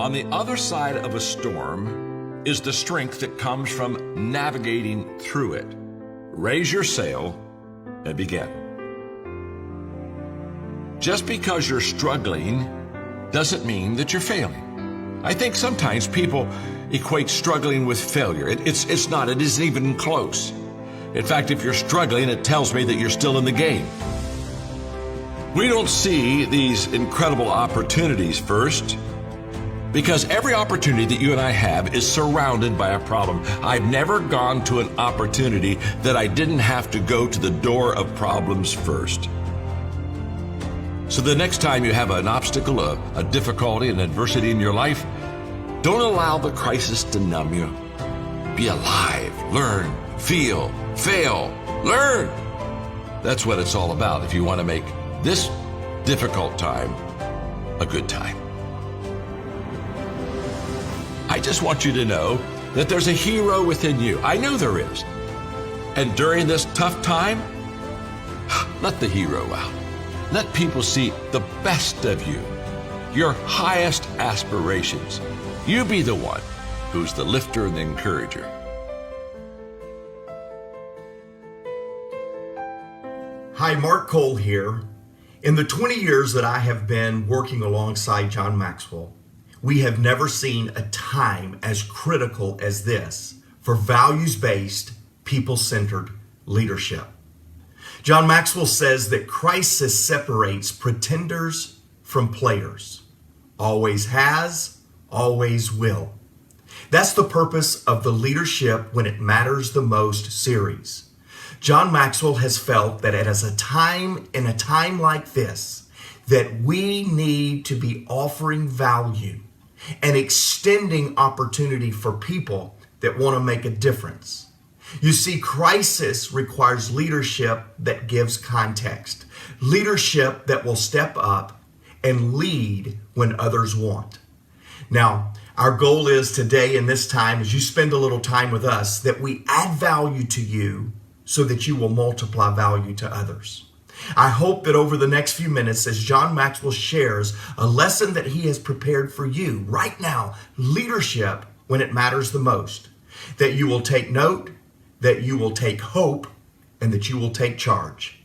On the other side of a storm is the strength that comes from navigating through it. Raise your sail and begin. Just because you're struggling doesn't mean that you're failing. I think sometimes people equate struggling with failure. It's not. It isn't even close. In fact, if you're struggling, it tells me that you're still in the game. We don't see these incredible opportunities first because every opportunity that you and I have is surrounded by a problem. I've never gone to an opportunity that I didn't have to go to the door of problems first. So the next time you have an obstacle, a difficulty, an adversity in your life, don't allow the crisis to numb you. Be alive, learn, feel, fail, learn. That's what it's all about if you want to make this difficult time a good time. I just want you to know that there's a hero within you. I know there is. And during this tough time, let the hero out. Let people see the best of you, your highest aspirations. You be the one who's the lifter and the encourager. Hi, Mark Cole here. In the 20 years that I have been working alongside John Maxwell, we have never seen a time as critical as this for values-based, people-centered leadership. John Maxwell says that crisis separates pretenders from players. Always has, always will. That's the purpose of the Leadership When It Matters the Most series. John Maxwell has felt that in a time like this, that we need to be offering value and extending opportunity for people that want to make a difference. You see, crisis requires leadership that gives context, leadership that will step up and lead when others won't. Now, our goal is today in this time, as you spend a little time with us, that we add value to you so that you will multiply value to others. I hope that over the next few minutes, as John Maxwell shares a lesson that he has prepared for you right now, leadership when it matters the most, that you will take note, that you will take hope, and that you will take charge.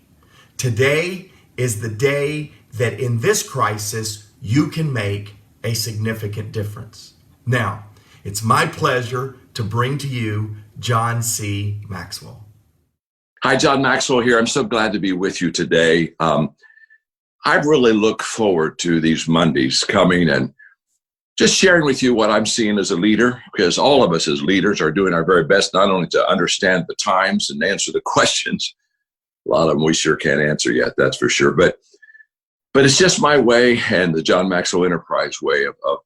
Today is the day that in this crisis, you can make a significant difference. Now, it's my pleasure to bring to you John C. Maxwell. Hi, John Maxwell here. I'm so glad to be with you today. I really look forward to these Mondays coming and just sharing with you what I'm seeing as a leader, because all of us as leaders are doing our very best, not only to understand the times and answer the questions. A lot of them we sure can't answer yet, that's for sure. But it's just my way and the John Maxwell Enterprise way of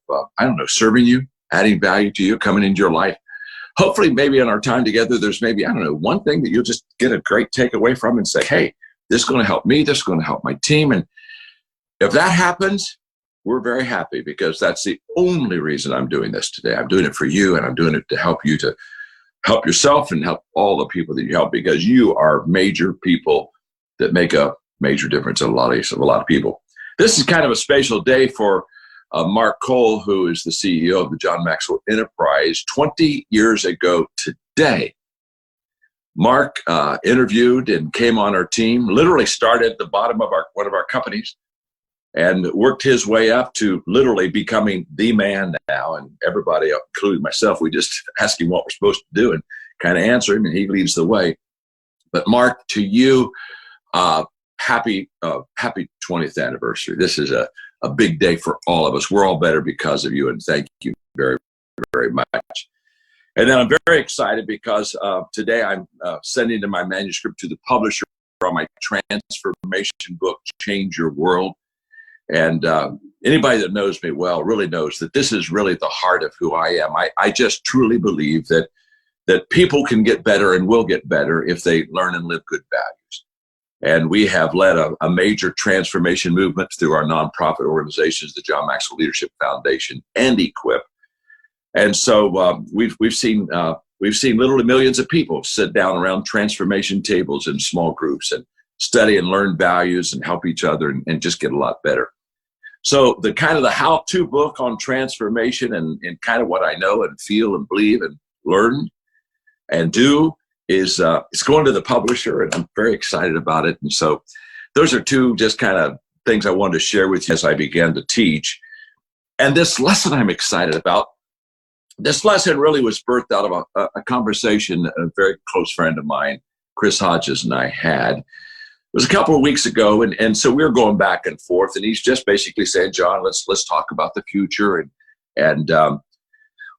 serving you, adding value to you, coming into your life. Hopefully, maybe in our time together, there's maybe, one thing that you'll just get a great takeaway from and say, hey, this is going to help me. This is going to help my team. And if that happens, we're very happy, because that's the only reason I'm doing this today. I'm doing it for you, and I'm doing it to help you, to help yourself and help all the people that you help, because you are major people that make a major difference in a lot of people. This is kind of a special day for Mark Cole, who is the CEO of the John Maxwell Enterprise. 20 years ago today, Mark interviewed and came on our team, literally started at the bottom of one of our companies and worked his way up to literally becoming the man now. And everybody, including myself, we just ask him what we're supposed to do and kind of answer him, and he leads the way. But Mark, to you, happy 20th anniversary. This is a big day for all of us. We're all better because of you, and thank you very, very much. And then I'm very excited because today I'm sending in my manuscript to the publisher on my transformation book, Change Your World. And anybody that knows me well really knows that this is really the heart of who I am. I just truly believe that people can get better and will get better if they learn and live good values. And we have led a major transformation movement through our nonprofit organizations, the John Maxwell Leadership Foundation and Equip. And so we've seen literally millions of people sit down around transformation tables in small groups and study and learn values and help each other and just get a lot better. So the kind of the how-to book on transformation and kind of what I know and feel and believe and learn and do is it's going to the publisher, and I'm very excited about it. And so those are two just kind of things I wanted to share with you as I began to teach. And this lesson I'm excited about, this lesson really was birthed out of a conversation a very close friend of mine, Chris Hodges, and I had. It was a couple of weeks ago, and so we were going back and forth, and he's just basically saying, John, let's talk about the future, and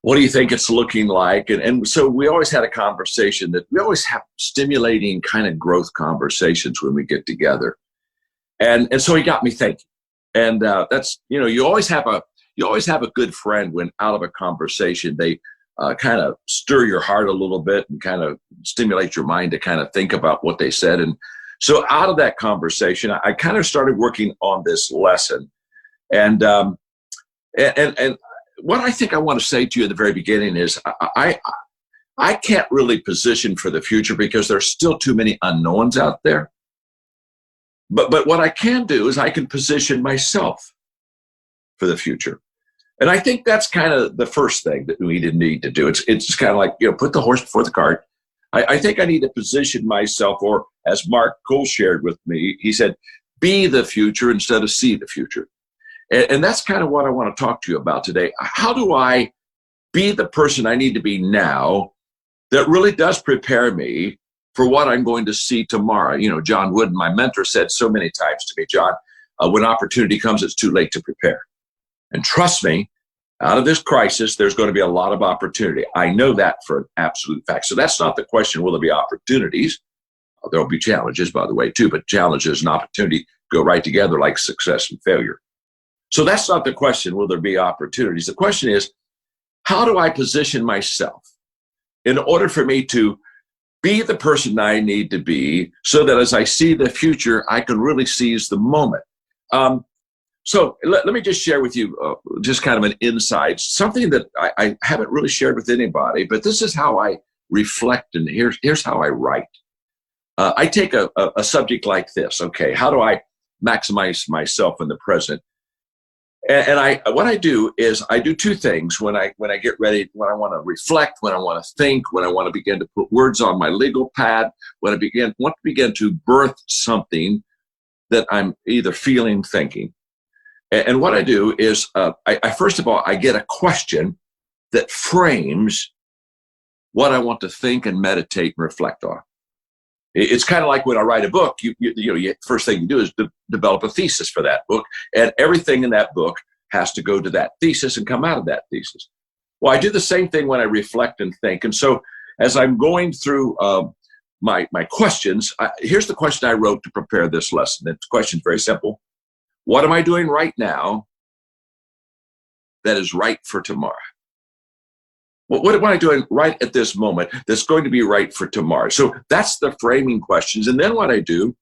what do you think it's looking like? And so we always had a conversation that we always have stimulating kind of growth conversations when we get together. And so he got me thinking. And that's, you always have a good friend when out of a conversation, they kind of stir your heart a little bit and kind of stimulate your mind to kind of think about what they said. And so out of that conversation, I kind of started working on this lesson. And what I think I want to say to you at the very beginning is I can't really position for the future because there's still too many unknowns out there. But what I can do is I can position myself for the future. And I think that's kind of the first thing that we need to do. It's kind of like, put the horse before the cart. I think I need to position myself, or as Mark Cole shared with me, he said, be the future instead of see the future. And that's kind of what I want to talk to you about today. How do I be the person I need to be now that really does prepare me for what I'm going to see tomorrow? John Wooden, my mentor, said so many times to me, John, when opportunity comes, it's too late to prepare. And trust me, out of this crisis, there's going to be a lot of opportunity. I know that for an absolute fact. So that's not the question, will there be opportunities? There will be challenges, by the way, too, but challenges and opportunity go right together like success and failure. So that's not the question, will there be opportunities? The question is, how do I position myself in order for me to be the person I need to be so that as I see the future, I can really seize the moment? So let me just share with you just kind of an insight, something that I haven't really shared with anybody, but this is how I reflect, and here's how I write. I take a subject like this, okay, how do I maximize myself in the present? And what I do is I do two things when I get ready, when I want to reflect, when I want to think, when I want to begin to put words on my legal pad, when I want to begin to birth something that I'm either feeling, thinking. And what I do is I first of all, I get a question that frames what I want to think and meditate and reflect on. It's kind of like when I write a book, first thing you do is develop a thesis for that book, and everything in that book has to go to that thesis and come out of that thesis. Well, I do the same thing when I reflect and think. And so as I'm going through my questions, here's the question I wrote to prepare this lesson. The question is very simple. What am I doing right now that is right for tomorrow? What am I doing right at this moment that's going to be right for tomorrow? So that's the framing questions. And then what I do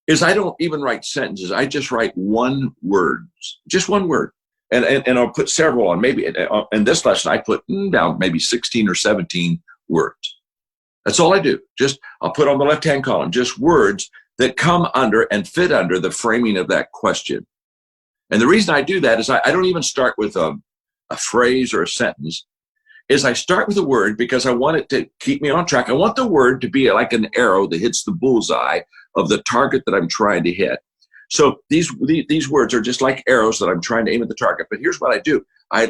is I don't even write sentences. I just write one word, just one word. And I'll put several on. Maybe in this lesson, I put down maybe 16 or 17 words. That's all I do. I'll put on the left-hand column, just words that come under and fit under the framing of that question. And the reason I do that is I don't even start with a phrase or a sentence, is I start with a word because I want it to keep me on track. I want the word to be like an arrow that hits the bullseye of the target that I'm trying to hit. So these words are just like arrows that I'm trying to aim at the target. But here's what I do. I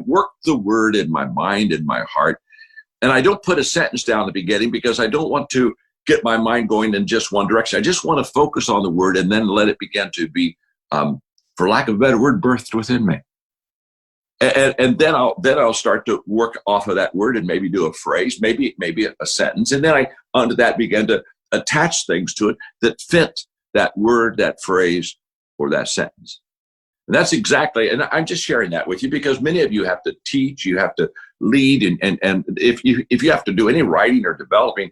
work the word in my mind and my heart, and I don't put a sentence down at the beginning because I don't want to get my mind going in just one direction. I just want to focus on the word and then let it begin to be, for lack of a better word, birthed within me. And then I'll start to work off of that word and maybe do a phrase, maybe a sentence, and then I onto that begin to attach things to it that fit that word, that phrase, or that sentence. And that's exactly, and I'm just sharing that with you because many of you have to teach, you have to lead, and if you have to do any writing or developing,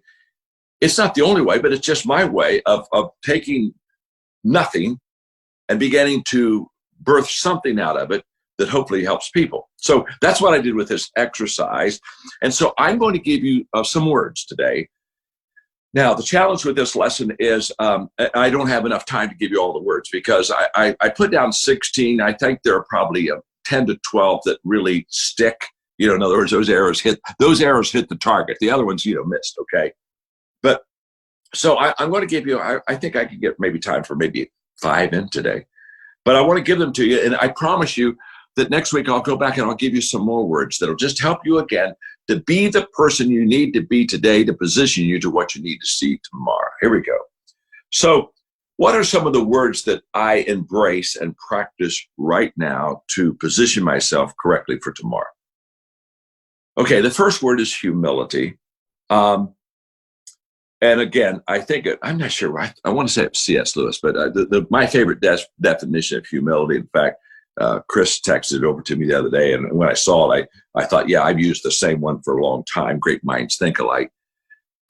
it's not the only way, but it's just my way of taking nothing and beginning to birth something out of it that hopefully helps people. So that's what I did with this exercise. And so I'm going to give you some words today Now, the challenge with this lesson is I don't have enough time to give you all the words because I put down 16. I think there are probably 10 to 12 that really stick. You know, in other words, those arrows hit the target. The other ones, missed. Okay. But so I'm going to give you, I think I could get maybe time for maybe 5 in today, but I want to give them to you. And I promise you that next week I'll go back and I'll give you some more words that'll just help you again to be the person you need to be today to position you to what you need to see tomorrow. Here we go. So what are some of the words that I embrace and practice right now to position myself correctly for tomorrow? Okay, the first word is humility. And again, I'm not sure, I want to say it's C.S. Lewis, but my favorite definition of humility, in fact, Chris texted it over to me the other day, and when I saw it, I thought, yeah, I've used the same one for a long time. Great minds think alike.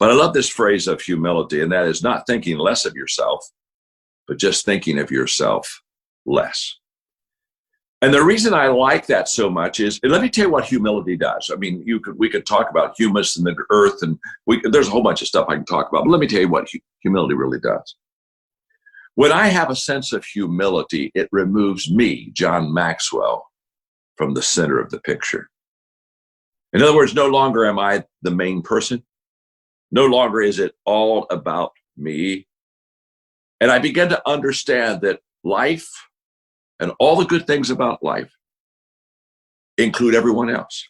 But I love this phrase of humility, and that is not thinking less of yourself, but just thinking of yourself less. And the reason I like that so much is, and let me tell you what humility does. I mean, we could talk about humus and the earth, and there's a whole bunch of stuff I can talk about, but let me tell you what humility really does. When I have a sense of humility, it removes me, John Maxwell, from the center of the picture. In other words, no longer am I the main person. No longer is it all about me. And I begin to understand that life and all the good things about life include everyone else.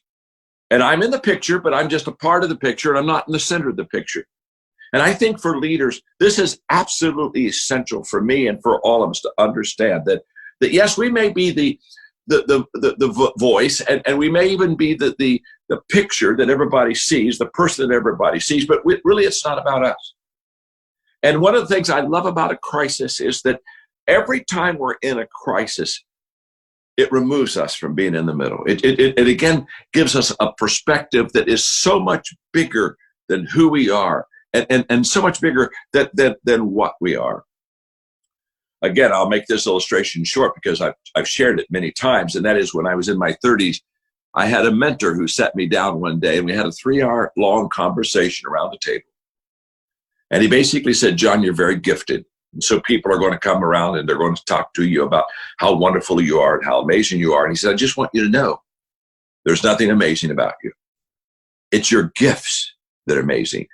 And I'm in the picture, but I'm just a part of the picture, and I'm not in the center of the picture. And I think for leaders, this is absolutely essential for me and for all of us to understand that yes, we may be the voice, and we may even be the picture that everybody sees, the person that everybody sees, but really it's not about us. And one of the things I love about a crisis is that every time we're in a crisis, it removes us from being in the middle. It again gives us a perspective that is so much bigger than who we are, and so much bigger than what we are. Again, I'll make this illustration short because I've shared it many times, and that is when I was in my 30s, I had a mentor who sat me down one day, and we had a 3-hour long conversation around the table. And he basically said, John, you're very gifted. And so people are going to come around and they're going to talk to you about how wonderful you are and how amazing you are. And he said, I just want you to know there's nothing amazing about you. It's your gifts that are amazing,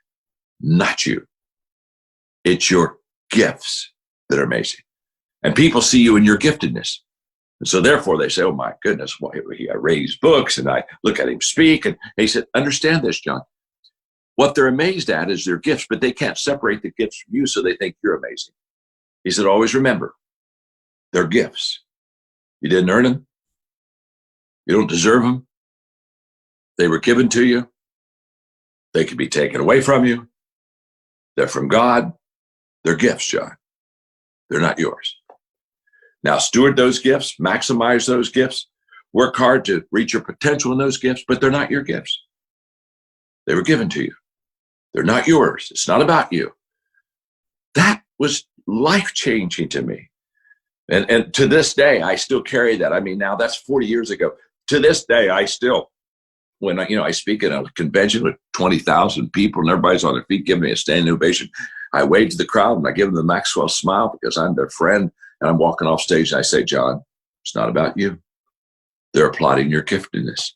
not you. It's your gifts that are amazing. And people see you in your giftedness. And so therefore they say, oh my goodness, well, I raise books and I look at him speak. And he said, understand this, John. What they're amazed at is their gifts, but they can't separate the gifts from you, so they think you're amazing. He said, always remember, they're gifts. You didn't earn them. You don't deserve them. They were given to you. They can be taken away from you. They're from God. They're gifts, John. They're not yours. Now, steward those gifts, maximize those gifts, work hard to reach your potential in those gifts, but they're not your gifts. They were given to you. They're not yours. It's not about you. That was life-changing to me. And to this day, I still carry that. I mean, now that's 40 years ago. To this day, I still, when I speak at a convention with 20,000 people and everybody's on their feet giving me a standing ovation, I wave to the crowd and I give them the Maxwell smile because I'm their friend, and I'm walking off stage and I say, John, it's not about you. They're applauding your giftedness.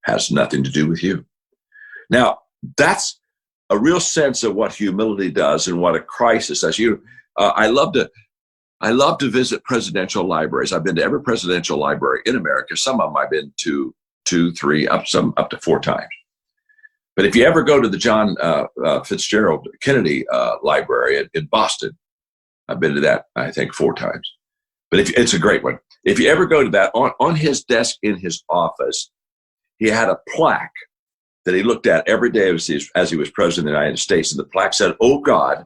Has nothing to do with you. Now, that's a real sense of what humility does and what a crisis does. I love to visit presidential libraries. I've been to every presidential library in America. Some of them I've been to 2, 3, up to 4 times. But if you ever go to the John Fitzgerald Kennedy Library in Boston, I've been to that, I think, 4 times. But it's a great one. If you ever go to that, on his desk in his office, he had a plaque that he looked at every day as he was president of the United States. And the plaque said, oh God,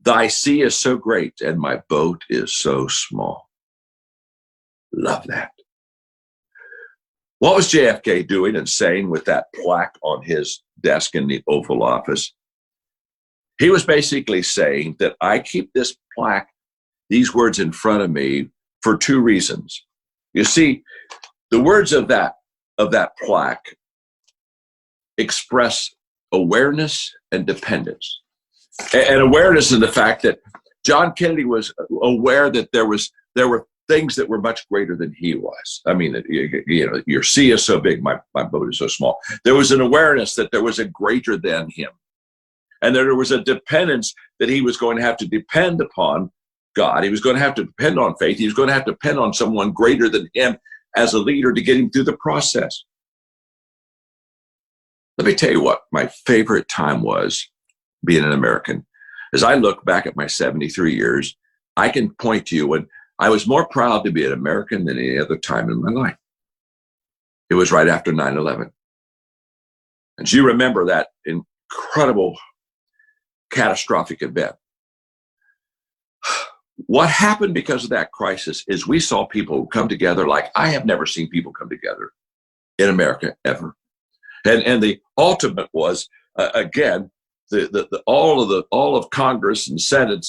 thy sea is so great and my boat is so small. Love that. What was JFK doing and saying with that plaque on his desk in the Oval Office? He was basically saying that I keep this plaque, these words in front of me for 2 reasons. You see, the words of that plaque express awareness and dependence. And awareness of the fact that John Kennedy was aware that there were things that were much greater than he was. I mean, your sea is so big, my boat is so small. There was an awareness that there was a greater than him. And there was a dependence that he was going to have to depend upon God. He was going to have to depend on faith. He was going to have to depend on someone greater than him as a leader to get him through the process. Let me tell you what my favorite time was being an American. As I look back at my 73 years, I can point to you when I was more proud to be an American than any other time in my life. It was right after 9/11. And you remember that incredible, catastrophic event. What happened because of that crisis is we saw people come together like I have never seen people come together in America ever. And the ultimate was, again, all of Congress and Senate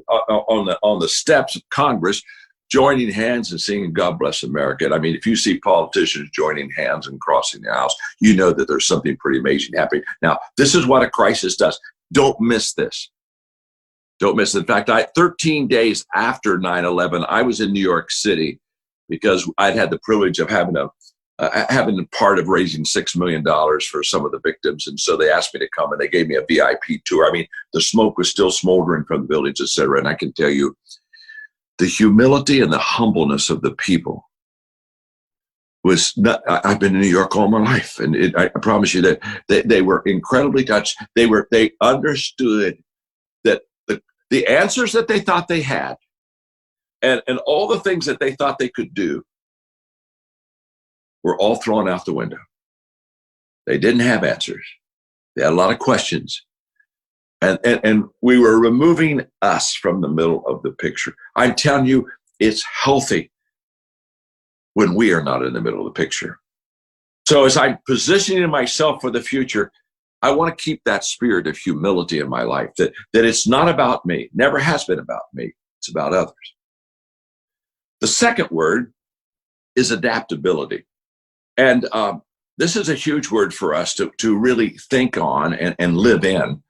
on the steps of Congress joining hands and singing "God Bless America." And I mean, if you see politicians joining hands and crossing the aisles, you know that there's something pretty amazing happening. Now, this is what a crisis does. Don't miss this. Don't miss it. In fact, 13 days after 9/11, I was in New York City because I'd had the privilege of having part of raising $6 million for some of the victims. And so they asked me to come and they gave me a VIP tour. I mean, the smoke was still smoldering from the buildings, et cetera. And I can tell you the humility and the humbleness of the people was not, I've been in New York all my life. And I promise you that they were incredibly touched. They understood that the answers that they thought they had and all the things that they thought they could do were all thrown out the window. They didn't have answers. They had a lot of questions. And we were removing us from the middle of the picture. I'm telling you, it's healthy when we are not in the middle of the picture. So as I'm positioning myself for the future, I want to keep that spirit of humility in my life, that it's not about me, never has been about me, it's about others. The second word is adaptability. And this is a huge word for us to really think on and live in,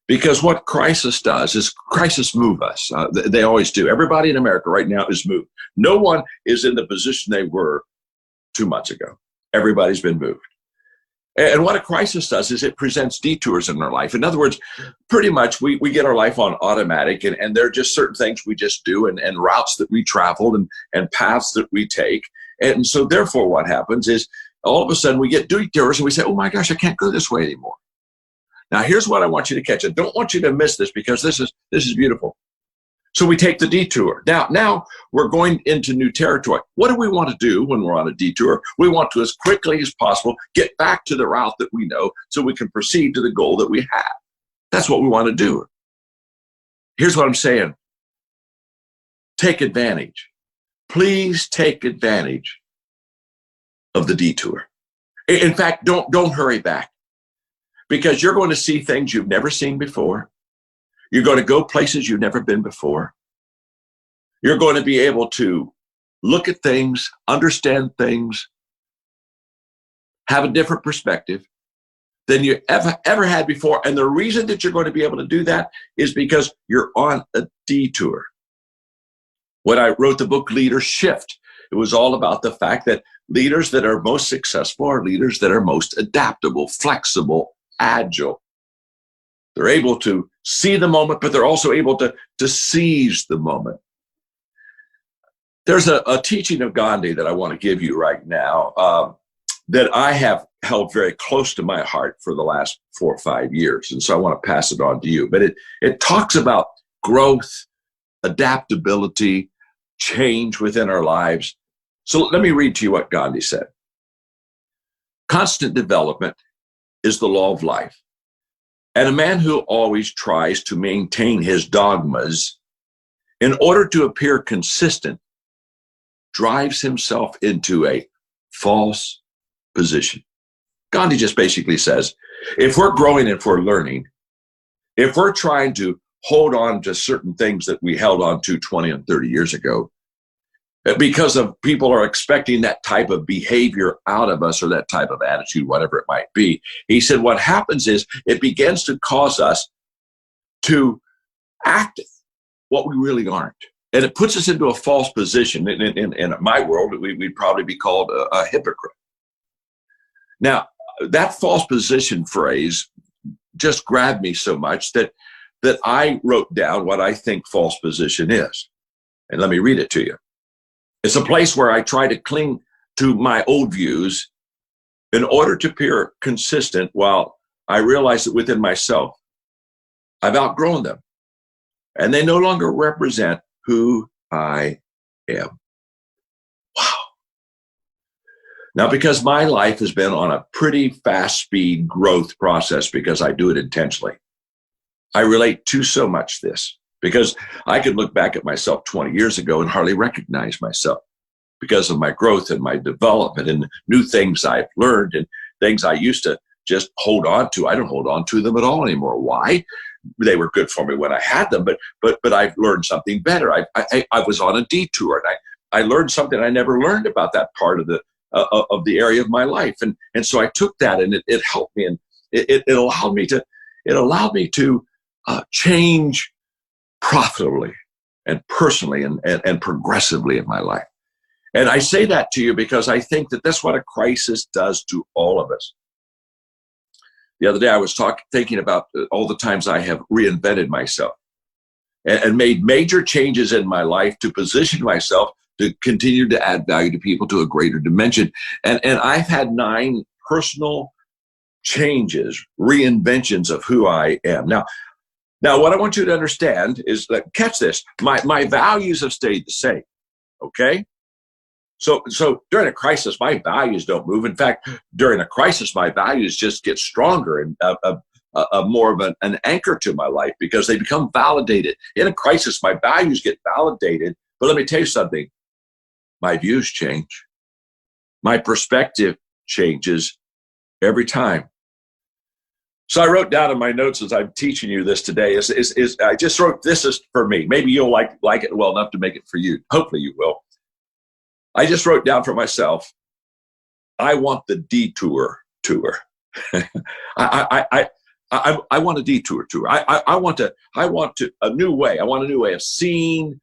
because what crisis does is crisis move us. They always do. Everybody in America right now is moved. No one is in the position they were 2 months ago. Everybody's been moved. And what a crisis does is it presents detours in our life. In other words, pretty much we get our life on automatic, and there are just certain things we just do and routes that we travel and paths that we take. And so therefore what happens is all of a sudden we get detours and we say, oh my gosh, I can't go this way anymore. Now here's what I want you to catch. I don't want you to miss this because this is beautiful. So we take the detour. Now we're going into new territory. What do we want to do when we're on a detour? We want to, as quickly as possible, get back to the route that we know so we can proceed to the goal that we have. That's what we want to do. Here's what I'm saying. Take advantage. Please take advantage of the detour. In fact, don't hurry back, because you're going to see things you've never seen before. You're going to go places you've never been before. You're going to be able to look at things, understand things, have a different perspective than you ever had before. And the reason that you're going to be able to do that is because you're on a detour. When I wrote the book Leadership, it was all about the fact that leaders that are most successful are leaders that are most adaptable, flexible, agile. They're able to see the moment, but they're also able to seize the moment. There's a teaching of Gandhi that I want to give you right now that I have held very close to my heart for the last 4 or 5 years. And so I want to pass it on to you. But it talks about growth, adaptability, change within our lives. So let me read to you what Gandhi said. Constant development is the law of life. And a man who always tries to maintain his dogmas in order to appear consistent drives himself into a false position. Gandhi just basically says, if we're growing, if we're learning, if we're trying to hold on to certain things that we held on to 20 and 30 years ago, because of people are expecting that type of behavior out of us or that type of attitude, whatever it might be. He said what happens is it begins to cause us to act what we really aren't. And it puts us into a false position. In my world, we'd probably be called a hypocrite. Now, that false position phrase just grabbed me so much that I wrote down what I think false position is. And let me read it to you. It's a place where I try to cling to my old views in order to appear consistent, while I realize that within myself, I've outgrown them, and they no longer represent who I am. Wow. Now, because my life has been on a pretty fast speed growth process, because I do it intentionally, I relate to so much this, because I could look back at myself 20 years ago and hardly recognize myself because of my growth and my development and new things I've learned and things I used to just hold on to. I don't hold on to them at all anymore. Why? They were good for me when I had them, but I've learned something better. I was on a detour, and I learned something I never learned about that part of the area of my life, and so I took that, and it helped me, and it allowed me to change profitably and personally and progressively in my life. And I say that to you because I think that that's what a crisis does to all of us. The other day I was thinking about all the times I have reinvented myself and made major changes in my life to position myself to continue to add value to people to a greater dimension. And I've had 9 personal changes, reinventions of who I am. Now, what I want you to understand is that, catch this, my values have stayed the same, okay? So during a crisis, my values don't move. In fact, during a crisis, my values just get stronger and more of an anchor to my life, because they become validated. In a crisis, my values get validated. But let me tell you something, my views change. My perspective changes every time. So I wrote down in my notes as I'm teaching you this today, is I just wrote, this is for me. Maybe you'll like it well enough to make it for you. Hopefully you will. I just wrote down for myself, I want the detour tour. I want a detour tour. I want a new way. I want a new way of seeing,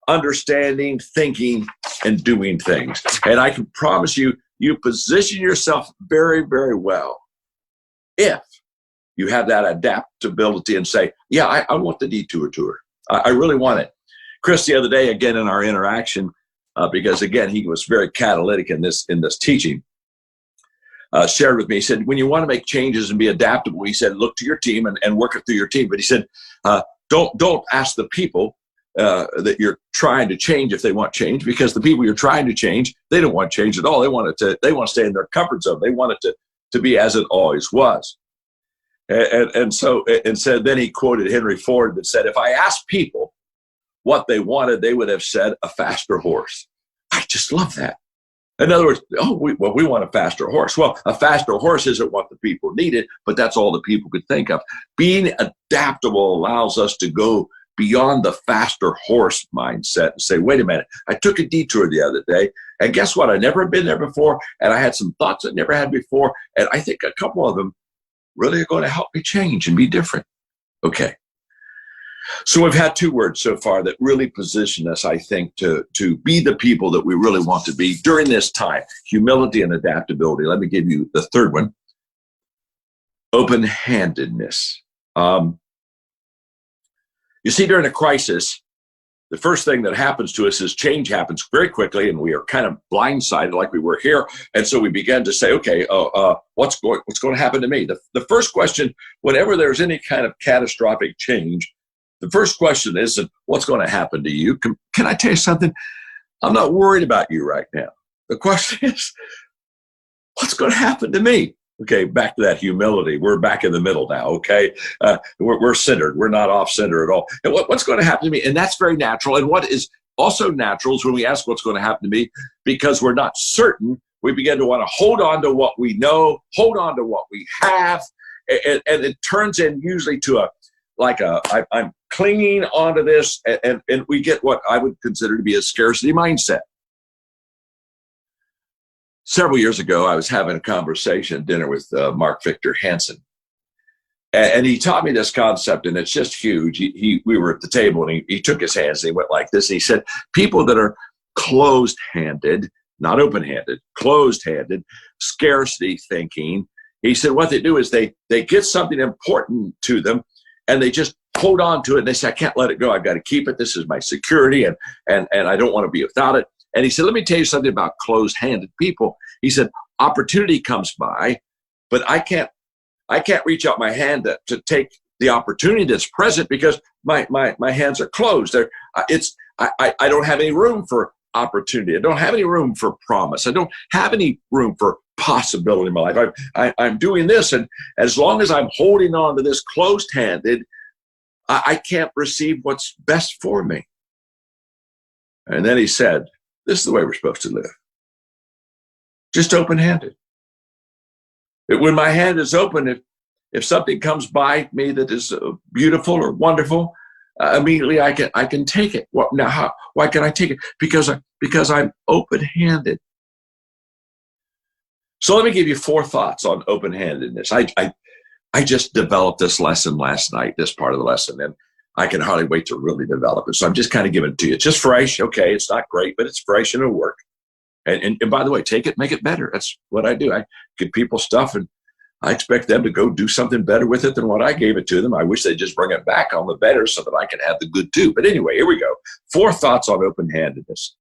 understanding, thinking, and doing things. And I can promise you, you position yourself very, very well if you have that adaptability and say, yeah, I want the detour tour. I really want it. Chris, the other day, again, in our interaction, because again, he was very catalytic in this teaching, shared with me, he said, when you want to make changes and be adaptable, he said, look to your team and work it through your team. But he said, don't ask the people that you're trying to change if they want change, because the people you're trying to change, they don't want change at all. They want to stay in their comfort zone. They want it to be as it always was. And so then he quoted Henry Ford that said, if I asked people what they wanted, they would have said a faster horse. I just love that. In other words, we want a faster horse. Well, a faster horse isn't what the people needed, but that's all the people could think of. Being adaptable allows us to go beyond the faster horse mindset and say, wait a minute, I took a detour the other day, and guess what? I'd never been there before, and I had some thoughts I never had before, and I think a couple of them really are going to help me change and be different. Okay. So we've had 2 words so far that really position us, I think, to be the people that we really want to be during this time: humility and adaptability. Let me give you the 3rd one: open-handedness. You see, during a crisis, the first thing that happens to us is change happens very quickly, and we are kind of blindsided like we were here. And so we began to say, okay, what's going to happen to me? The first question, whenever there's any kind of catastrophic change, the first question isn't what's going to happen to you. Can I tell you something? I'm not worried about you right now. The question is, what's going to happen to me? Okay, back to that humility. We're back in the middle now, okay? We're centered. We're not off-center at all. And what's going to happen to me? And that's very natural. And what is also natural is when we ask what's going to happen to me, because we're not certain, we begin to want to hold on to what we know, hold on to what we have, and it turns in usually to I'm clinging onto this, and we get what I would consider to be a scarcity mindset. Several years ago, I was having a conversation at dinner with Mark Victor Hansen. And he taught me this concept, and it's just huge. We were at the table, and he took his hands and he went like this. And he said, people that are closed-handed, not open-handed, closed-handed, scarcity thinking. He said what they do is they get something important to them, and they just hold on to it, and they say, I can't let it go. I've got to keep it. This is my security, and I don't want to be without it. And he said, let me tell you something about closed-handed people. He said, opportunity comes by, but I can't reach out my hand to take the opportunity that's present because my hands are closed. I don't have any room for opportunity. I don't have any room for promise. I don't have any room for possibility in my life. I'm doing this, and as long as I'm holding on to this closed-handed, I can't receive what's best for me. And then he said, this is the way we're supposed to live. Just open-handed. When my hand is open, if something comes by me that is beautiful or wonderful, immediately I can take it. Now, why can I take it? Because I'm open-handed. So let me give you 4 thoughts on open-handedness. I just developed this lesson last night, this part of the lesson, and I can hardly wait to really develop it. So I'm just kind of giving it to you. It's just fresh. Okay, it's not great, but it's fresh and it'll work. And by the way, take it, make it better. That's what I do. I give people stuff, and I expect them to go do something better with it than what I gave it to them. I wish they'd just bring it back on the better so that I can have the good too. But anyway, here we go. 4 thoughts on open-handedness.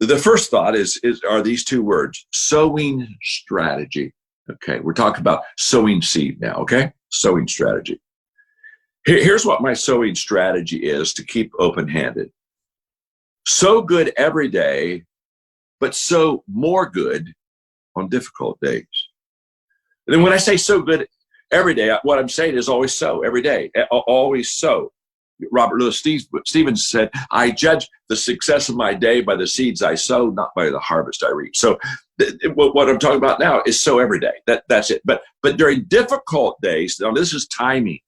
The first thought are these 2 words, sowing strategy. Okay, we're talking about sowing seed now, okay? Sowing strategy. Here's what my sowing strategy is to keep open-handed. Sow good every day, but sow more good on difficult days. And then when I say sow good every day, what I'm saying is always sow every day, always sow. Robert Louis Stevens said, I judge the success of my day by the seeds I sow, not by the harvest I reap. So what I'm talking about now is sow every day. That's it. But during difficult days, now this is timing.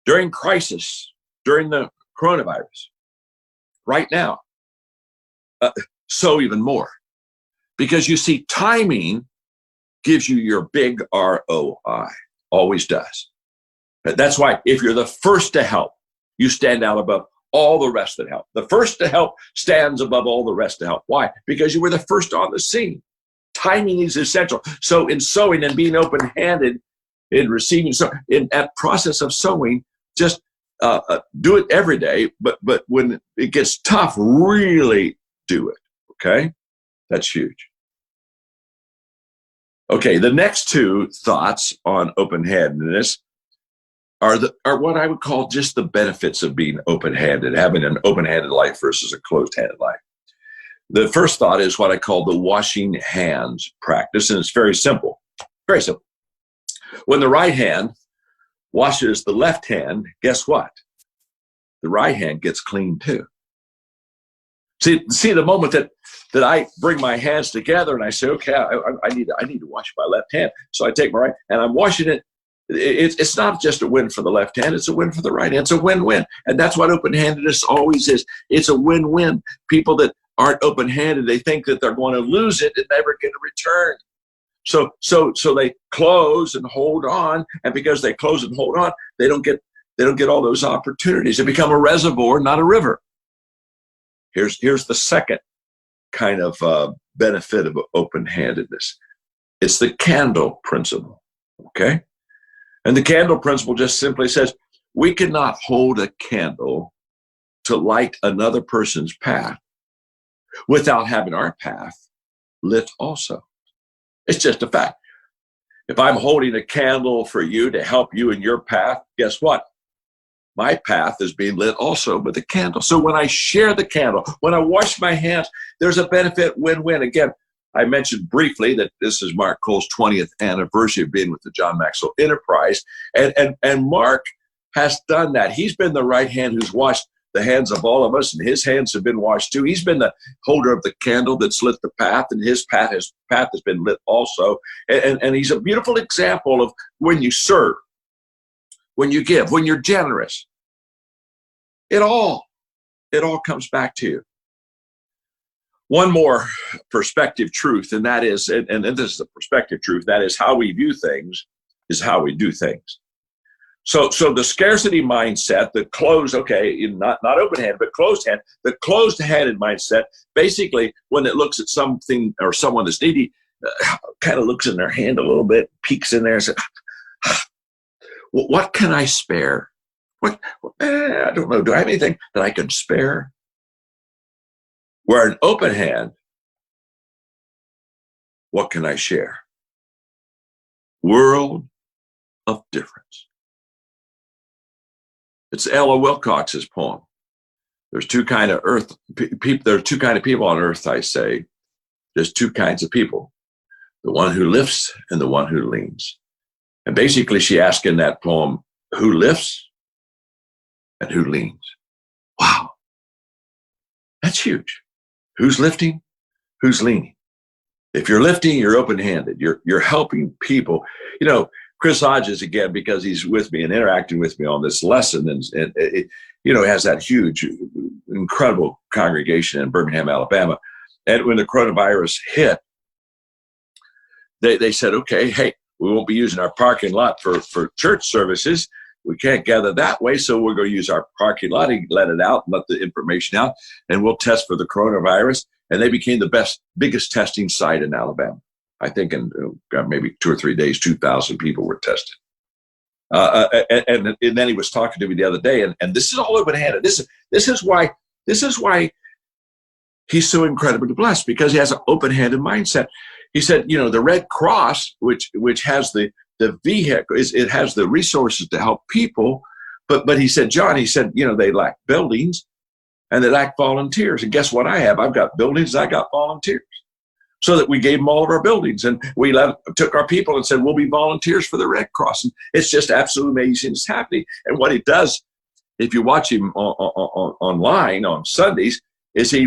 During crisis, during the coronavirus, right now, sow even more. Because you see, timing gives you your big ROI, always does. That's why if you're the first to help, you stand out above all the rest that help. The first to help stands above all the rest to help. Why? Because you were the first on the scene. Timing is essential. So in sowing and being open-handed in receiving, so in that process of sowing, just do it every day. But when it gets tough, really do it. Okay, that's huge. Okay, the next 2 thoughts on open-handedness are what I would call just the benefits of being open-handed, having an open-handed life versus a closed-handed life. The first thought is what I call the washing hands practice, and it's very simple. Very simple. When the right hand washes the left hand, guess what? The right hand gets clean too. See the moment that I bring my hands together and I say, okay, I need to wash my left hand. So I take my right and I'm washing it. It's not just a win for the left hand, it's a win for the right hand. It's a win-win. And that's what open-handedness always is. It's a win-win. People that aren't open-handed, they think that they're going to lose it and never get a return. So they close and hold on, and because they close and hold on, they don't get all those opportunities. They become a reservoir, not a river. Here's the second kind of benefit of open-handedness. It's the candle principle, okay? And the candle principle just simply says, we cannot hold a candle to light another person's path without having our path lit also. It's just a fact. If I'm holding a candle for you to help you in your path, guess what? My path is being lit also with the candle. So when I share the candle, when I wash my hands, there's a benefit win-win. Again, I mentioned briefly that this is Mark Cole's 20th anniversary of being with the John Maxwell Enterprise. And Mark has done that. He's been the right hand who's washed the hands of all of us, and his hands have been washed too. He's been the holder of the candle that's lit the path, and his path has been lit also. And he's a beautiful example of when you serve, when you give, when you're generous. It all comes back to you. One more perspective truth, and that is, and this is the perspective truth, that is how we view things is how we do things. So the scarcity mindset, the closed, not open-handed, but closed-handed, the closed-handed mindset, basically when it looks at something or someone that's needy, kind of looks in their hand a little bit, peeks in there and says, what can I spare? I don't know. Do I have anything that I can spare? Where an open hand, what can I share? World of difference. It's Ella Wilcox's poem. There's two kind of there are two kind of people on earth, I say. There's two kinds of people. The one who lifts and the one who leans. And basically she asked in that poem, who lifts and who leans? Wow. That's huge. Who's lifting? Who's leaning? If you're lifting, you're open-handed. You're helping people. Chris Hodges, again, because he's with me and interacting with me on this lesson, and it, has that huge, incredible congregation in Birmingham, Alabama. And when the coronavirus hit, they said, okay, hey, we won't be using our parking lot for church services. We can't gather that way, so we're going to use our parking lot and let it out, let the information out, and we'll test for the coronavirus. And they became the biggest testing site in Alabama. I think in maybe 2 or 3 days, 2,000 people were tested. And then he was talking to me the other day, and this is all open-handed. This is why he's so incredibly blessed, because he has an open-handed mindset. He said, the Red Cross, which has the vehicle, it has the resources to help people, but he said, John, they lack buildings and they lack volunteers. And guess what I have? I've got buildings, I got volunteers. So that we gave them all of our buildings, and we took our people and said, we'll be volunteers for the Red Cross. And it's just absolutely amazing. It's happening. And what he does, if you watch him online on Sundays, is he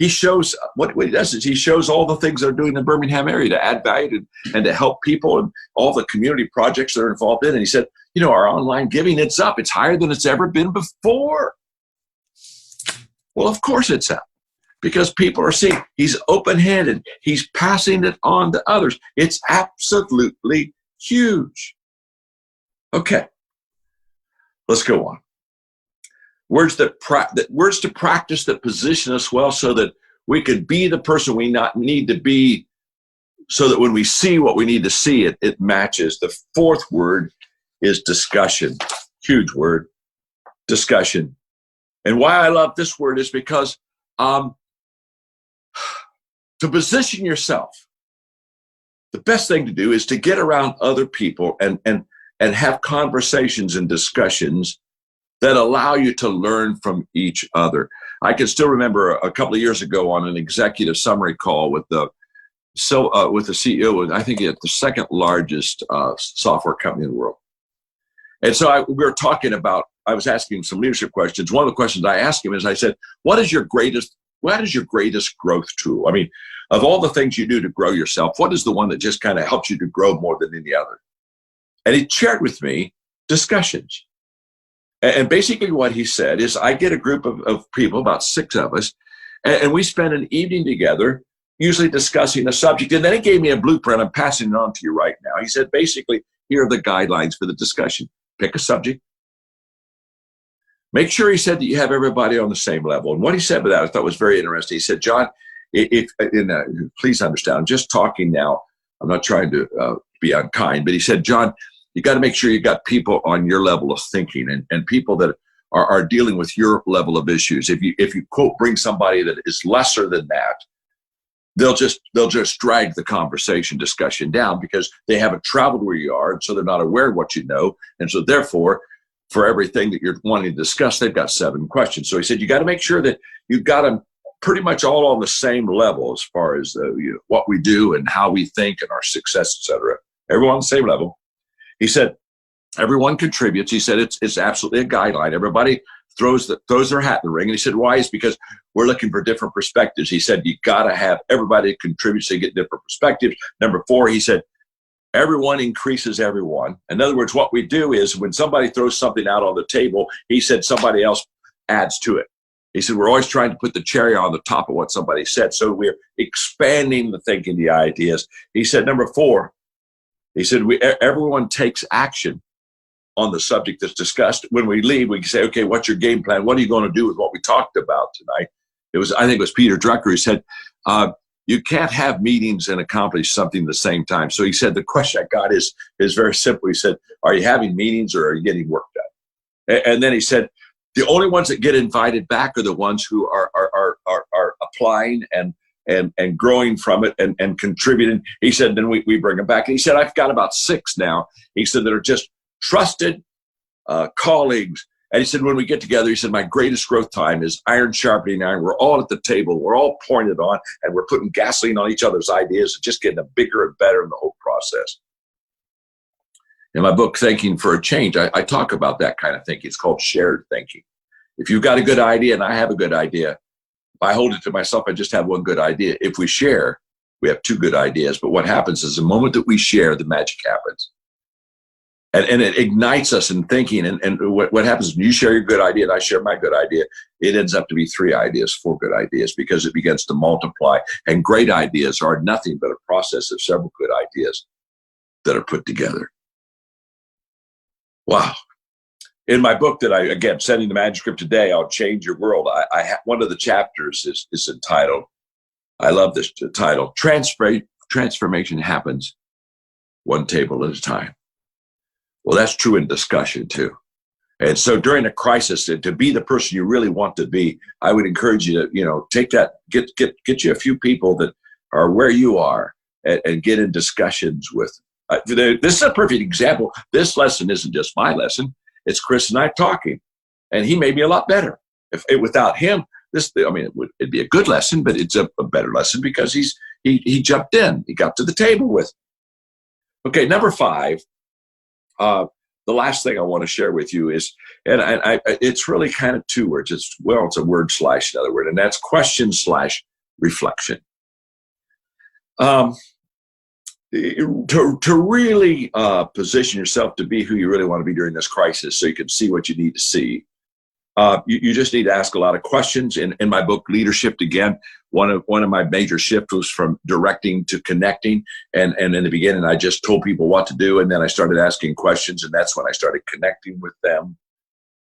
shows what he does is he shows all the things they're doing in the Birmingham area to add value and to help people, and all the community projects they're involved in. And he said, our online giving, it's up. It's higher than it's ever been before. Well, of course it's up, because people are seeing he's open-handed. He's passing it on to others. It's absolutely huge. Okay, let's go on. Words to practice that position us well, so that we could be the person we need to be, so that when we see what we need to see, it matches. The fourth word is discussion. Huge word, discussion. And why I love this word is because to position yourself, the best thing to do is to get around other people and have conversations and discussions that allow you to learn from each other. I can still remember a couple of years ago on an executive summary call with the CEO, I think at the second largest software company in the world. And so we were talking about, I was asking him some leadership questions. One of the questions I asked him is, I said, what is your greatest growth tool? I mean, of all the things you do to grow yourself, what is the one that just kind of helps you to grow more than any other? And he shared with me discussions. And basically what he said is, I get a group of people, about 6 of us, and we spend an evening together, usually discussing a subject. And then he gave me a blueprint. I'm passing it on to you right now. He said, basically, here are the guidelines for the discussion. Pick a subject. Make sure, he said, that you have everybody on the same level. And what he said with that I thought was very interesting. He said, John, please understand, I'm just talking now. I'm not trying to be unkind, but he said, John, you got to make sure you got people on your level of thinking and people that are dealing with your level of issues. If you quote, bring somebody that is lesser than that, they'll just drag the discussion down, because they haven't traveled where you are, and so they're not aware of what you know. And so therefore, for everything that you're wanting to discuss, they've got 7 questions. So he said, you got to make sure that you've got them pretty much all on the same level as far as what we do and how we think and our success, et cetera. Everyone on the same level. He said, everyone contributes. He said, it's absolutely a guideline. Everybody throws their hat in the ring. And he said, why? Is because we're looking for different perspectives. He said, you got to have everybody contribute so you get different perspectives. Number 4, he said, everyone increases everyone. In other words, what we do is when somebody throws something out on the table, he said, somebody else adds to it. He said, we're always trying to put the cherry on the top of what somebody said. So we're expanding the thinking, the ideas. He said, number 4, He said, everyone takes action on the subject that's discussed. When we leave, we can say, okay, what's your game plan? What are you going to do with what we talked about tonight? I think it was Peter Drucker who said, you can't have meetings and accomplish something at the same time. So he said, the question I got is very simple. He said, are you having meetings or are you getting work done? And then he said, the only ones that get invited back are the ones who are applying and growing from it and contributing. He said, then we bring them back. And he said, I've got about 6 now. He said, that are just trusted colleagues. And he said, when we get together, he said, my greatest growth time is iron sharpening iron. We're all at the table. We're all pointed on, and we're putting gasoline on each other's ideas and just getting them bigger and better in the whole process. In my book, Thinking for a Change, I talk about that kind of thinking. It's called shared thinking. If you've got a good idea and I have a good idea, if I hold it to myself, I just have one good idea. If we share, we have 2 good ideas. But what happens is the moment that we share, the magic happens. And it ignites us in thinking. And what happens when you share your good idea and I share my good idea, it ends up to be 3 ideas, 4 good ideas, because it begins to multiply. And great ideas are nothing but a process of several good ideas that are put together. Wow. In my book that again, Sending the Manuscript Today, I'll Change Your World. One of the chapters is entitled, I love this title, Transformation Happens One Table at a Time. Well, that's true in discussion too. And so during a crisis, to be the person you really want to be, I would encourage you to, take that, get you a few people that are where you are and get in discussions with. This is a perfect example. This lesson isn't just my lesson. It's Chris and I talking, and he made me a lot better. Without him, it'd be a good lesson, but it's a better lesson because he jumped in. He got to the table with. Okay, number 5. The last thing I want to share with you is, and it's really kind of 2 words. It's a word / another word, and that's question/reflection. To really position yourself to be who you really want to be during this crisis so you can see what you need to see, you just need to ask a lot of questions. In my book, Leadership, again, one of my major shifts was from directing to connecting. And in the beginning, I just told people what to do, and then I started asking questions, and that's when I started connecting with them.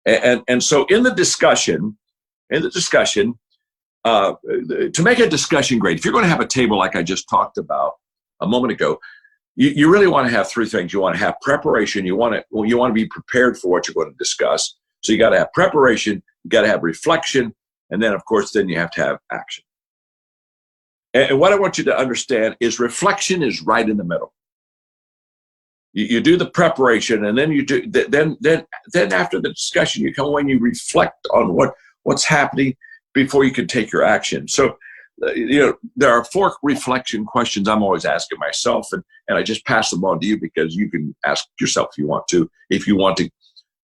And so in the discussion, to make a discussion great, if you're going to have a table like I just talked about a moment ago, you really want to have 3 things. You want to have preparation. You want to be prepared for what you're going to discuss. So you got to have preparation, you got to have reflection, and then, of course, then you have to have action. And what I want you to understand is reflection is right in the middle. You do the preparation, and then you do then after the discussion, you come when you reflect on what's happening before you can take your action. So there are 4 reflection questions I'm always asking myself, and I just pass them on to you because you can ask yourself if you want to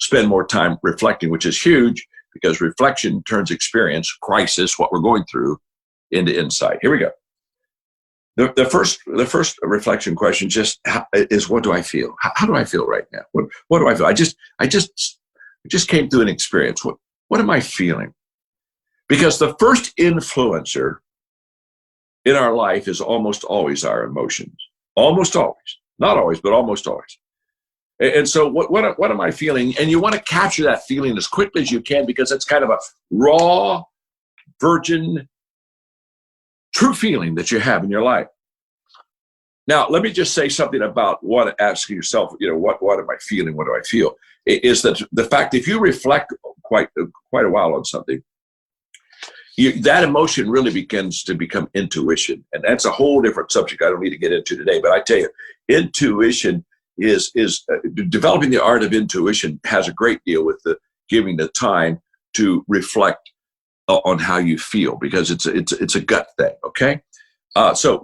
spend more time reflecting, which is huge because reflection turns experience, crisis, what we're going through, into insight. Here we go. The first reflection question is, what do I feel? How do I feel right now? What do I feel? I just came through an experience. What am I feeling? Because the first influencer in our life is almost always our emotions. Almost always. Not always, but almost always. And so what am I feeling? And you want to capture that feeling as quickly as you can because it's kind of a raw, virgin, true feeling that you have in your life. Now, let me just say something about asking yourself, what am I feeling? What do I feel? Is that the fact if you reflect quite a while on something, that emotion really begins to become intuition. And that's a whole different subject I don't need to get into today. But I tell you, intuition is developing the art of intuition has a great deal with giving the time to reflect on how you feel, because it's a gut thing. Okay. So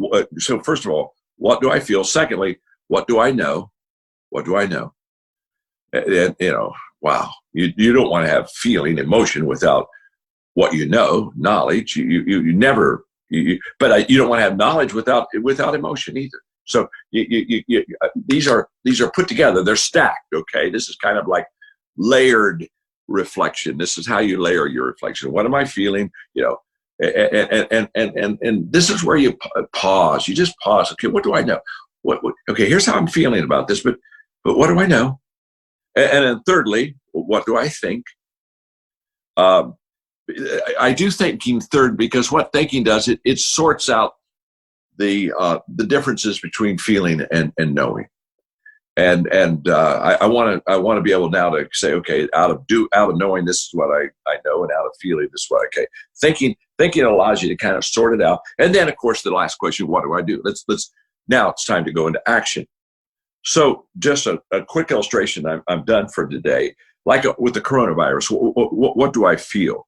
first of all, what do I feel? Secondly, what do I know? What do I know? And wow, you don't want to have feeling, emotion without what you know, knowledge. You never. But you don't want to have knowledge without emotion either. So these are put together. They're stacked. Okay, this is kind of like layered reflection. This is how you layer your reflection. What am I feeling? And this is where you pause. You just pause. Okay, what do I know? Okay, here's how I'm feeling about this, but what do I know? And then thirdly, what do I think? I do thinking third, because what thinking does, it sorts out the differences between feeling and knowing. And I want to be able now to say, okay, out of knowing, this is what I know, and out of feeling, this is what thinking allows you to kind of sort it out. And then, of course, the last question, what do I do? Let's now it's time to go into action. So just a quick illustration. I'm done for today. Like with the coronavirus, what do I feel?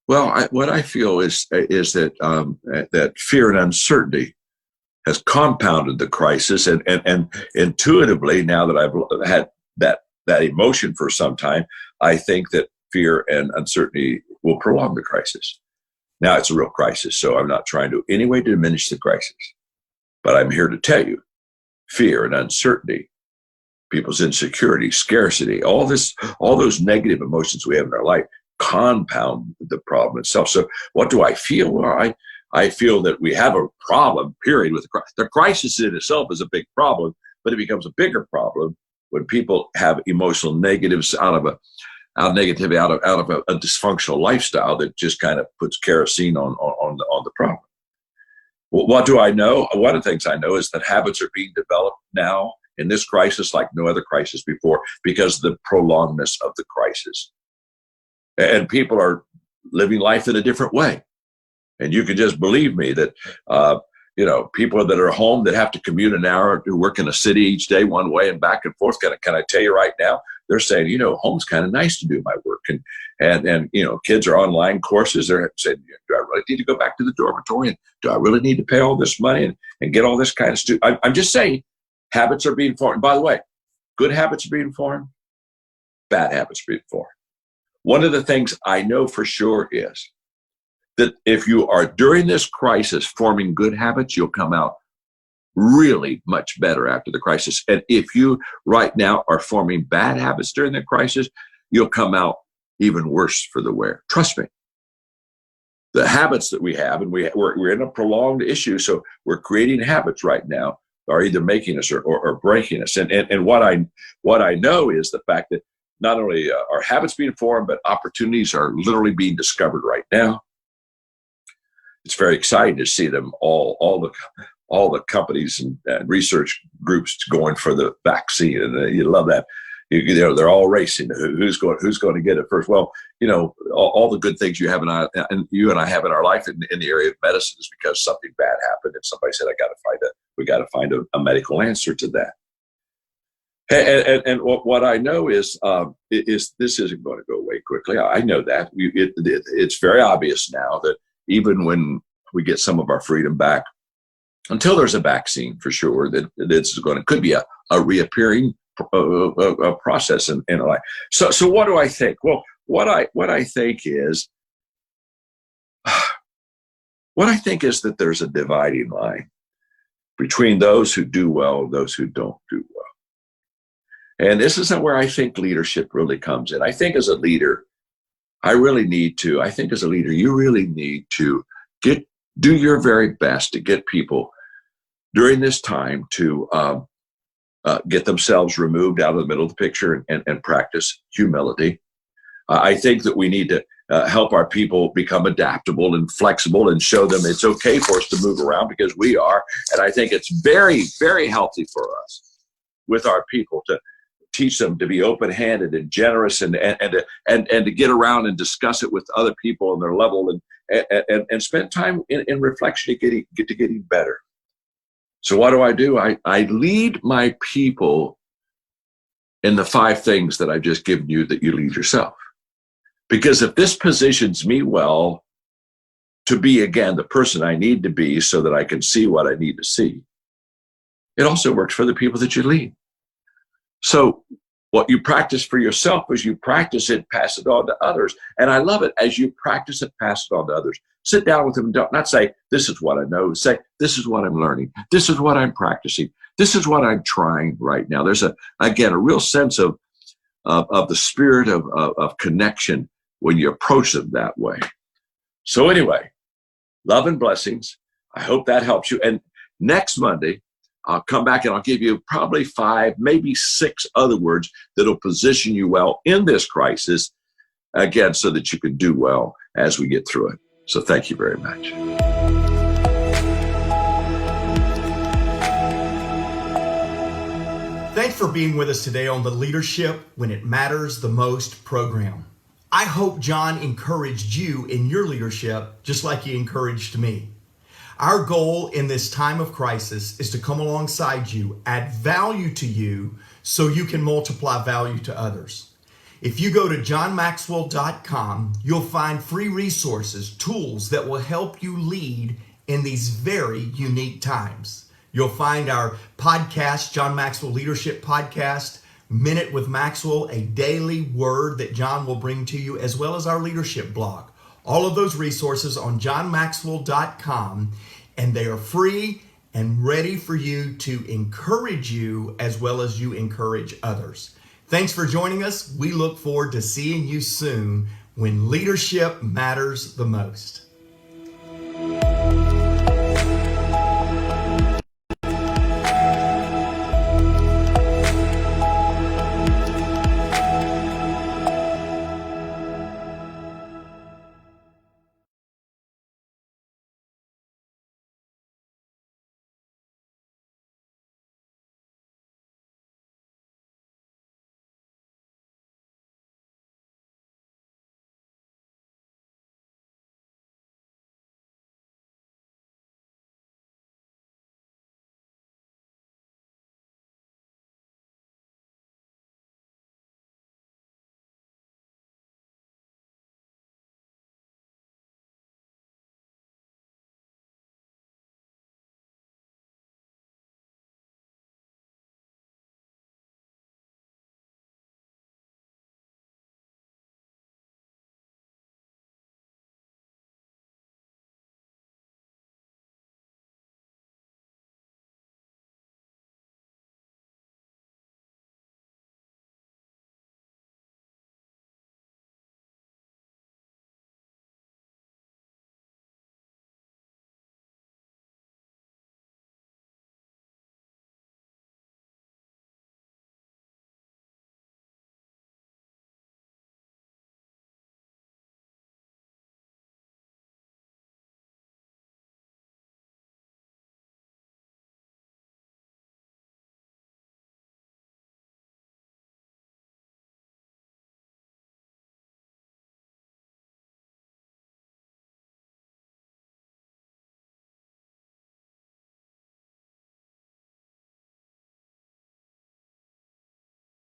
Well, what I feel is that that fear and uncertainty has compounded the crisis, and intuitively, now that I've had that emotion for some time, I think that fear and uncertainty will prolong the crisis. Now it's a real crisis, so I'm not trying to in any way diminish the crisis, but I'm here to tell you, fear and uncertainty, people's insecurity, scarcity, all those negative emotions we have in our life compound the problem itself. So what do I feel? Well, I feel that we have a problem, period, with the crisis in itself is a big problem, but it becomes a bigger problem when people have emotional negatives out of a dysfunctional lifestyle that just kind of puts kerosene on the problem. Well, what do I know? One of the things I know is that habits are being developed now in this crisis like no other crisis before, because of the prolongedness of the crisis. And people are living life in a different way. And you can just believe me that, people that are home that have to commute an hour to work in a city each day, one way and back and forth. Can I tell you right now, they're saying, home's kind of nice to do my work. And kids are online courses. They're saying, do I really need to go back to the dormitory? And do I really need to pay all this money and get all this kind of stuff? I'm just saying, habits are being formed. By the way, good habits are being formed. Bad habits are being formed. One of the things I know for sure is that if you are during this crisis forming good habits, you'll come out really much better after the crisis. And if you right now are forming bad habits during the crisis, you'll come out even worse for the wear. Trust me. The habits that we have, and we're in a prolonged issue, so we're creating habits right now, are either making us or breaking us. And what I know is the fact that not only are habits being formed, but opportunities are literally being discovered right now. It's very exciting to see them all the companies and research groups going for the vaccine, and you love that. They're all racing. Who's going to get it first? Well, all the good things you have and you and I have in our life in the area of medicine is because something bad happened, and somebody said, we got to find a medical answer to that. And what I know is this isn't going to go away quickly. I know that. It's very obvious now that even when we get some of our freedom back, until there's a vaccine for sure, that could be a reappearing process in our life. So what do I think? Well, what I think is that there's a dividing line between those who do well and those who don't do well. And this isn't where I think leadership really comes in. I think as a leader, you really need to do your very best to get people during this time to get themselves removed out of the middle of the picture and practice humility. I think that we need to help our people become adaptable and flexible and show them it's okay for us to move around, because we are. And I think it's very, very healthy for us with our people to teach them to be open-handed and generous and to get around and discuss it with other people on their level and spend time in reflection to getting better. So what do? I lead my people in the 5 things that I've just given you that you lead yourself. Because if this positions me well to be, again, the person I need to be so that I can see what I need to see, it also works for the people that you lead. So what you practice for yourself is you practice it, pass it on to others. And I love it. As you practice it, pass it on to others. Sit down with them and not say, this is what I know. Say, this is what I'm learning. This is what I'm practicing. This is what I'm trying right now. There's a real sense of the spirit of connection when you approach them that way. So anyway, love and blessings. I hope that helps you. And Next Monday, I'll come back and I'll give you probably 5, maybe 6 other words that will position you well in this crisis, again, so that you can do well as we get through it. So thank you very much. Thanks for being with us today on the Leadership When It Matters the Most program. I hope John encouraged you in your leadership just like he encouraged me. Our goal in this time of crisis is to come alongside you, add value to you so you can multiply value to others. If you go to johnmaxwell.com, you'll find free resources, tools that will help you lead in these very unique times. You'll find our podcast, John Maxwell Leadership Podcast, Minute with Maxwell, a daily word that John will bring to you, as well as our leadership blog. All of those resources on johnmaxwell.com, and they are free and ready for you to encourage you as well as you encourage others. Thanks for joining us. We look forward to seeing you soon when leadership matters the most.